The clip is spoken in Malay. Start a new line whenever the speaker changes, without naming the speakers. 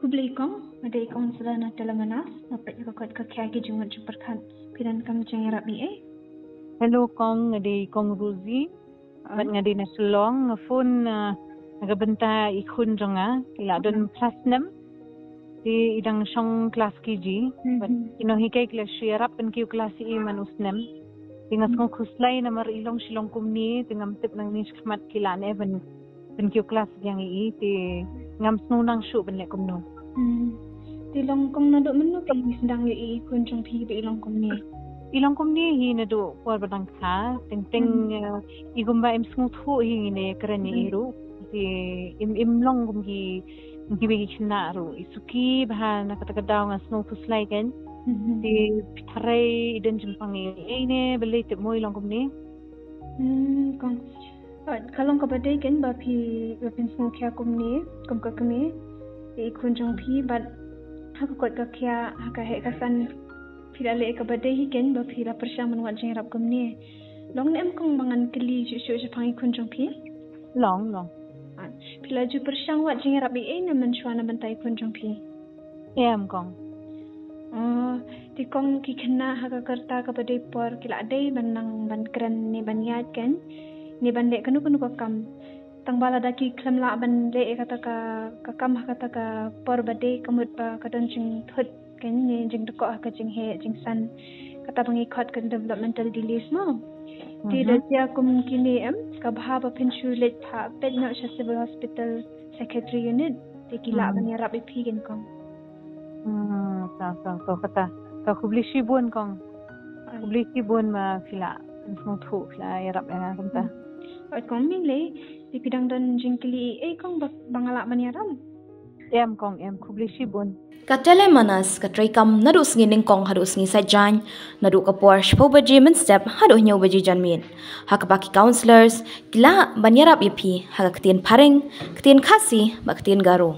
Kublikom, ada ikon selana telamanas, dapat juga kot kaki jungat juperkan pidan kam jeng rabi
Hello kong ngadi kong Ruzi. Bat ngadi na sulong ngafun nagabenta ikun jonga kila don plus 6 di idang song kelas KG. Bat kinohikai kelas syarap kan kiu kelas I manus 6. Tingas kong kuslay na marilong silong kumni tingam tip nang niskmat kila ne ban kiu kelas yang I ti ngam snunang syu ban le kumno.
Tilong kong nado menu pi sedang I ikun jong pi be ilong kong ni.
Ilong kumni hi na do por badang ka ting igumba im smuthu hi ne karani iru ti im long gum hi bigi chna ru isuki bah na katakadaw nga snow to slide kan ti pitray idan jimpang ne belay tip mo ilong kumni
kong kalong kabade kan ba pi pin snow kya kumni kum ka kami ikun jong pi but aku kot ka kya ka he kasan pila le kabade hi ken ba pila persya manwat jeng rap kumni long nem kong bangan keli syu pangi kun jong pi
long
pila ju persyang wat jeng rap I na mensuana bantai kun jong pi
em kong
ti kong ki kena ha ka kerta kabade por kila dei banang ban kran ni ban yat kan ni ban le kanu ka kam tang bala daki klam la ban le kata ka kam kata ka por bade kamut pa kadon jing thut kan ni jing ko ka jing he jing san kata bangi khot kan developmental delays mo ti da sia kum kini ka bha ba penshu let tha pet no civil hospital secretary unit ti kila ban ya rap pi gen kong
sa kata ka kublishi bon kong kublishi bon ma fila smuthu fila ya rap ya kanta
kong min le di pidang dan jingkili kong bangala maniaram
em kong em kublishi bon
Katele manas katray kam nadus ngining kong hadus ngi sajan nadu kapor shpo baji men step hadu nyaw baji janmin hakapaki counselors kila banyarap yapi hakaktin paring ktin khasi baktin garu